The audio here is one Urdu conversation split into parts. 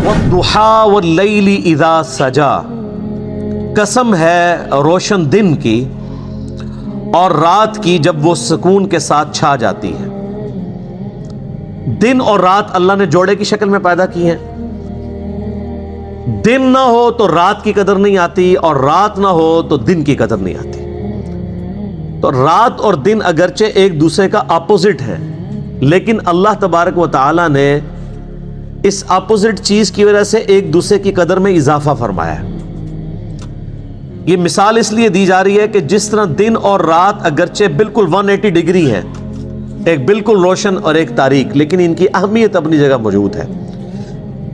والضحى واللیل اذا سجا، قسم ہے روشن دن کی اور رات کی جب وہ سکون کے ساتھ چھا جاتی ہے۔ دن اور رات اللہ نے جوڑے کی شکل میں پیدا کی ہیں۔ دن نہ ہو تو رات کی قدر نہیں آتی، اور رات نہ ہو تو دن کی قدر نہیں آتی۔ تو رات اور دن اگرچہ ایک دوسرے کا اپوزٹ ہے، لیکن اللہ تبارک و تعالی نے اس اپوزٹ چیز کی وجہ سے ایک دوسرے کی قدر میں اضافہ فرمایا ہے۔ یہ مثال اس لیے دی جا رہی ہے کہ جس طرح دن اور رات اگرچہ بالکل 180 ڈگری ہے، ایک بالکل روشن اور ایک تاریک، لیکن ان کی اہمیت اپنی جگہ موجود ہے۔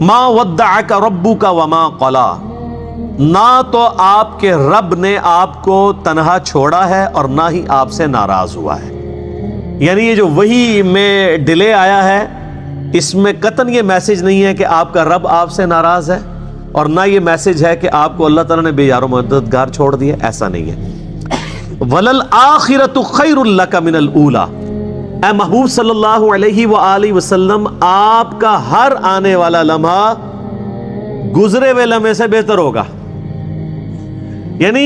ما ودعک ربک وما قلی، نہ تو آپ کے رب نے آپ کو تنہا چھوڑا ہے اور نہ ہی آپ سے ناراض ہوا ہے۔ یعنی یہ جو وحی میں ڈیلے آیا ہے، اس میں قطعاً یہ میسج نہیں ہے کہ آپ کا رب آپ سے ناراض ہے، اور نہ یہ میسج ہے کہ آپ کو اللہ تعالیٰ نے بے یار و مددگار چھوڑ دیا، ایسا نہیں ہے۔ وَلَلْآخِرَةُ خَيْرٌ لَكَ مِنَ الْأُولَى، اے محبوب صلی اللہ علیہ وآلہ وسلم، آپ کا ہر آنے والا لمحہ گزرے ہوئے لمحے سے بہتر ہوگا۔ یعنی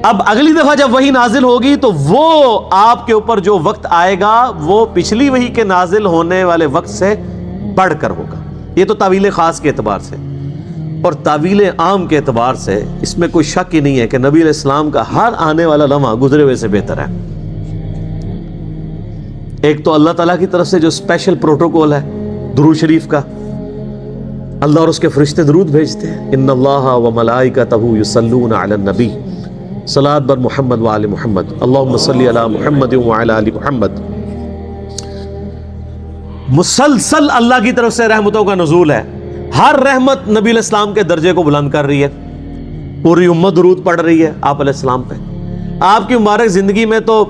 اب اگلی دفعہ جب وحی نازل ہوگی تو وہ آپ کے اوپر جو وقت آئے گا وہ پچھلی وحی کے نازل ہونے والے وقت سے بڑھ کر ہوگا۔ یہ تو تعویل خاص کے اعتبار سے، اور تعویل عام کے اعتبار سے اس میں کوئی شک ہی نہیں ہے کہ نبی علیہ السلام کا ہر آنے والا لمحہ گزرے ہوئے سے بہتر ہے۔ ایک تو اللہ تعالیٰ کی طرف سے جو اسپیشل پروٹوکول ہے درود شریف کا، اللہ اور اس کے فرشتے درود بھیجتے ہیں۔ ان اللہ وملائکتہ یصلون علی النبی، صلاۃ بر محمد وآل محمد، اللہم صلی علی محمد وعلی آل محمد۔ مسلسل اللہ کی طرف سے رحمتوں کا نزول ہے۔ ہر رحمت نبی علیہ السلام کے درجے کو بلند کر رہی ہے، پوری امت درود پڑھ رہی ہے آپ علیہ السلام پہ۔ آپ کی مبارک زندگی میں تو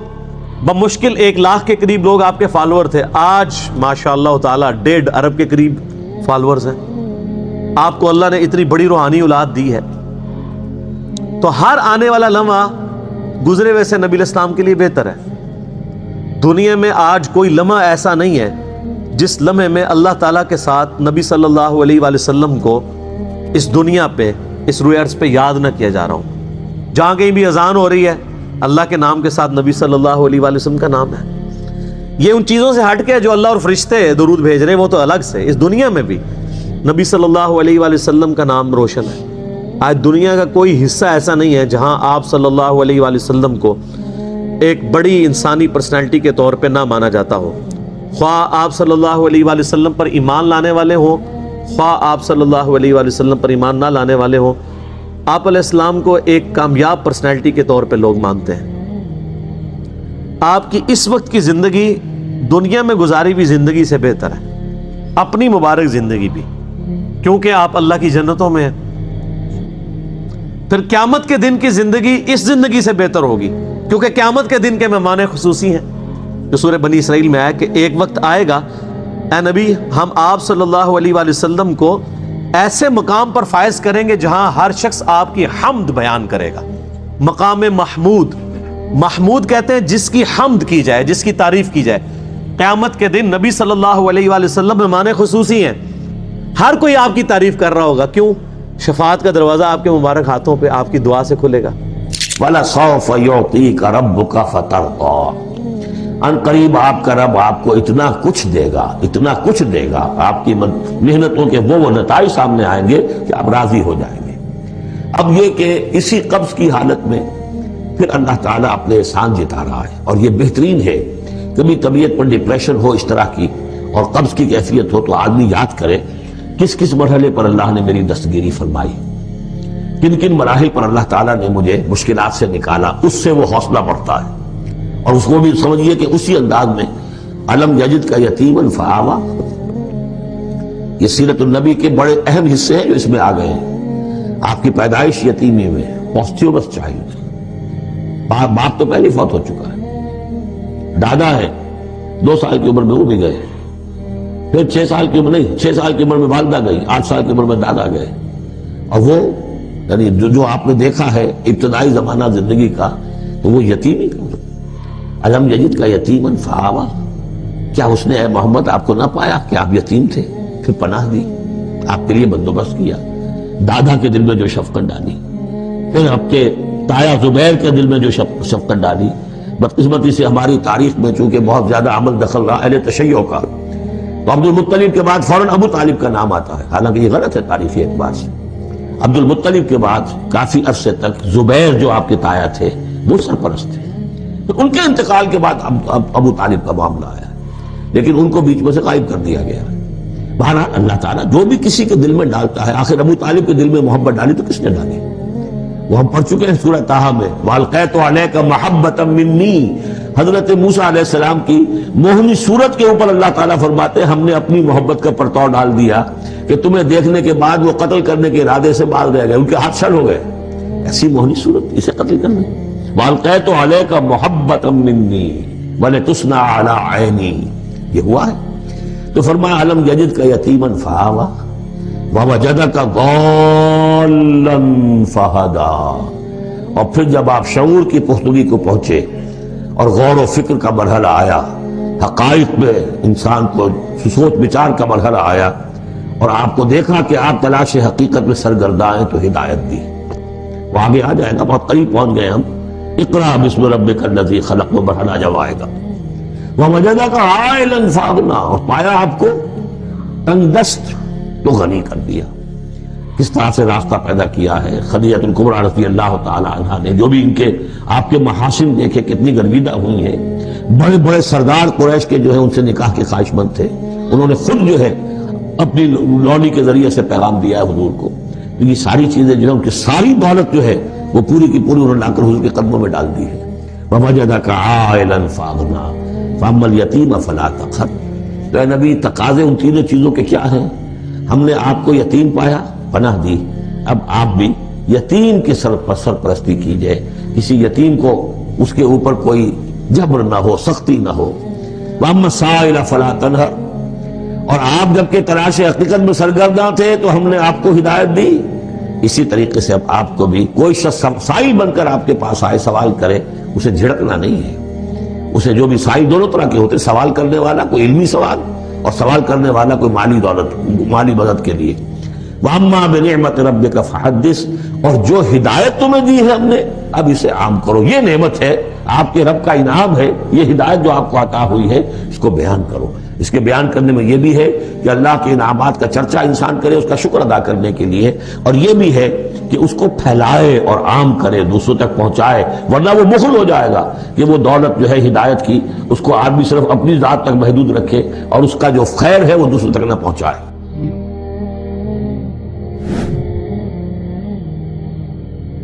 بمشکل 1,00,000 کے قریب لوگ آپ کے فالوور تھے، آج ماشاءاللہ تعالی 1.5 ارب کے قریب فالورز ہیں۔ آپ کو اللہ نے اتنی بڑی روحانی اولاد دی ہے، تو ہر آنے والا لمحہ گزرے ہوئے سے نبی علیہ السلام کے لیے بہتر ہے۔ دنیا میں آج کوئی لمحہ ایسا نہیں ہے جس لمحے میں اللہ تعالیٰ کے ساتھ نبی صلی اللہ علیہ وآلہ وسلم کو اس دنیا پہ، اس روئے ارض پہ یاد نہ کیا جا رہا ہوں۔ جہاں کہیں بھی اذان ہو رہی ہے، اللہ کے نام کے ساتھ نبی صلی اللہ علیہ وآلہ وسلم کا نام ہے۔ یہ ان چیزوں سے ہٹ کے جو اللہ اور فرشتے درود بھیج رہے ہیں وہ تو الگ سے، اس دنیا میں بھی نبی صلی اللہ علیہ وآلہ وسلم کا نام روشن ہے۔ آج دنیا کا کوئی حصہ ایسا نہیں ہے جہاں آپ صلی اللہ علیہ وآلہ وسلم کو ایک بڑی انسانی پرسنالٹی کے طور پہ نہ مانا جاتا ہو، خواہ آپ صلی اللہ علیہ وآلہ وسلم پر ایمان لانے والے ہوں، خواہ آپ صلی اللہ علیہ وآلہ وسلم پر ایمان نہ لانے والے ہوں، آپ علیہ السلام کو ایک کامیاب پرسنالٹی کے طور پہ لوگ مانتے ہیں۔ آپ کی اس وقت کی زندگی دنیا میں گزاری ہوئی زندگی سے بہتر ہے، اپنی مبارک زندگی بھی، کیونکہ آپ اللہ کی جنتوں میں ہیں۔ پھر قیامت کے دن کی زندگی اس زندگی سے بہتر ہوگی، کیونکہ قیامت کے دن کے مہمان خصوصی ہیں، جو سورہ بنی اسرائیل میں آیا کہ ایک وقت آئے گا اے نبی، ہم آپ صلی اللہ علیہ وآلہ وسلم کو ایسے مقام پر فائز کریں گے جہاں ہر شخص آپ کی حمد بیان کرے گا۔ مقام محمود، محمود کہتے ہیں جس کی حمد کی جائے، جس کی تعریف کی جائے۔ قیامت کے دن نبی صلی اللہ علیہ وآلہ وسلم مہمان خصوصی ہیں، ہر کوئی آپ کی تعریف کر رہا ہوگا۔ کیوں؟ شفاعت کا دروازہ آپ کے مبارک ہاتھوں پہ آپ کی دعا سے کھلے گا۔ وَلَسَوْفَ يُعْطِيكَ رَبُّكَ فَتَرْضَىٰ، ان قریب آپ کا رب آپ کو اتنا کچھ دے گا، اتنا کچھ دے گا، آپ کی محنتوں کے وہ نتائج سامنے آئیں گے کہ آپ راضی ہو جائیں گے۔ اب یہ کہ اسی قبض کی حالت میں پھر اللہ تعالیٰ اپنے احسان جتا رہا ہے، اور یہ بہترین ہے۔ کبھی طبیعت پر ڈپریشن ہو اس طرح کی اور قبض کی کیفیت ہو تو آدمی یاد کرے کس کس مرحلے پر اللہ نے میری دستگیری فرمائی، کن کن مراحل پر اللہ تعالیٰ نے مجھے مشکلات سے نکالا، اس سے وہ حوصلہ بڑھتا ہے۔ اور اس کو بھی سمجھیے کہ اسی انداز میں علم یجد کا یتیمن فآوا، یہ سیرت النبی کے بڑے اہم حصے ہیں جو اس میں آ گئے ہیں۔ آپ کی پیدائش یتیمی میں، پوسٹیومس چائلڈ، باپ تو پہلے فوت ہو چکا ہے، دادا ہے 2 سال کی عمر میں وہ بھی گئے، پھر 6 سال کی عمر نہیں، 6 سال کی عمر میں والدہ گئی، 8 سال کی عمر میں دادا گئے، اور وہ یعنی جو آپ نے دیکھا ہے ابتدائی زمانہ زندگی کا، تو وہ یتیمی کا۔ علم یجد کا یتیمن فآوا، کیا اس نے اے محمد آپ کو نہ پایا کہ آپ یتیم تھے، پھر پناہ دی؟ آپ کے لیے بندوبست کیا، دادا کے دل میں جو شفقت ڈالی، پھر آپ کے تایا زبیر کے دل میں جو شفقت ڈالی. بدقسمتی سے ہماری تاریخ میں چونکہ بہت زیادہ عمل دخل رہا اہل تشیع کا، تو عبد المطلب کے بعد فوراً ابو طالب کا نام آتا ہے، حالانکہ یہ غلط ہے تاریخی اعتبار سے. عبد المطلب کے بعد کافی عرصے تک زبیر جو آپ کے تایا تھے وہ سرپرست تھے. پھر ان کے انتقال کے بعد ابو طالب کا معاملہ آیا، لیکن ان کو بیچ میں سے غائب کر دیا گیا. بہرحال اللہ تعالیٰ جو بھی کسی کے دل میں ڈالتا ہے، آخر ابو طالب کے دل میں محبت ڈالی تو کس نے ڈالی؟ وہ ہم پڑھ چکے ہیں سورہ طٰہٰ میں، وَأَلْقَيْتُ عَلَيْكَ مَحَبَّةً مِّنِّي. حضرت موسیٰ علیہ السلام کی موہنی صورت کے اوپر اللہ تعالیٰ فرماتے ہیں ہم نے اپنی محبت کا پرتو ڈال دیا کہ تمہیں دیکھنے کے بعد وہ قتل کرنے کے ارادے سے باز رہ گئے، ان کے ہاتھ شل ہو گئے. ایسی موہنی صورت، اسے قتل کرنا. وَأَلْقَيْتُ عَلَيْكَ مَحَبَّةً مِّنِّي وَلِتُصْنَعَ عَلَىٰ عَيْنِي. یہ ہوا ہے. تو فرمایا الم یجدک یتیما فآویٰ ووجدک ضالا فہدیٰ. اور پھر جب آپ شعور کی پختگی کو پہنچے اور غور و فکر کا مرحلہ آیا، حقائق میں انسان کو سوچ بچار کا مرحلہ آیا، اور آپ کو دیکھا کہ آپ تلاش حقیقت میں سرگرداں ہیں، تو ہدایت دی. وہ آگے آ جائے گا، بہت قریب پہنچ گئے ہم. اقرأ بسم ربک الذی خلق، وہ مرحلہ جب آئے گا. وَوَجَدَكَ عَائِلًا فَأَغْنَىٰ. اور پایا آپ کو تنگ دست تو غنی کر دیا. کس طرح سے راستہ پیدا کیا ہے. خدیجہ الکبریٰ رضی اللہ تعالی عنہا نے جو بھی ان کے آپ کے محاسن دیکھے کتنی گرویدہ ہوئی ہیں. بڑے بڑے سردار قریش کے جو ہے ان سے نکاح کے خواہش مند تھے، انہوں نے خود جو ہے اپنی لونی کے ذریعے سے پیغام دیا ہے حضور کو. تو یہ ساری چیزیں جو ہے ان کی ساری دولت جو ہے وہ پوری کی پوری انہوں نے لا کر حضور کے قدموں میں ڈال دی ہے. وَوَجَدَكَ عَائِلًا فَأَغْنَىٰ فَأَمَّا الْيَتِيمَ فَلَا تَقْهَرْ. تو اے نبی تقاضے ان تینوں چیزوں کے کیا ہیں؟ ہم نے آپ کو یتیم پایا، پناہ دی، اب آپ بھی یتیم کے سرپرستی کیجئے. کسی یتیم کو اس کے اوپر کوئی جبر نہ ہو، سختی نہ ہو. وَأَمَّا السَّائِلَ فَلَا تَنْهَرْ. اور آپ جب کہ تلاش حقیقت میں سرگرداں تھے تو ہم نے آپ کو ہدایت دی. اسی طریقے سے اب آپ کو بھی کوئی شخص سائل بن کر آپ کے پاس آئے، سوال کرے، اسے جھڑکنا نہیں ہے. اسے جو بھی سائل دونوں طرح کے ہوتے، سوال کرنے والا کوئی علمی سوال، اور سوال کرنے والا کوئی مالی دولت، مالی مدد کے لیے. وَأَمَّا بِنِعْمَةِ رَبِّكَ فَحَدِّثْ. اور جو ہدایت تمہیں دی ہے ہم نے، اب اسے عام کرو. یہ نعمت ہے، آپ کے رب کا انعام ہے. یہ ہدایت جو آپ کو عطا ہوئی ہے اس کو بیان کرو. اس کے بیان کرنے میں یہ بھی ہے کہ اللہ کے انعامات کا چرچا انسان کرے، اس کا شکر ادا کرنے کے لیے، اور یہ بھی ہے کہ اس کو پھیلائے اور عام کرے، دوسروں تک پہنچائے. ورنہ وہ مغل ہو جائے گا کہ وہ دولت جو ہے ہدایت کی، اس کو آدمی صرف اپنی ذات تک محدود رکھے اور اس کا جو خیر ہے وہ دوسروں تک نہ پہنچائے.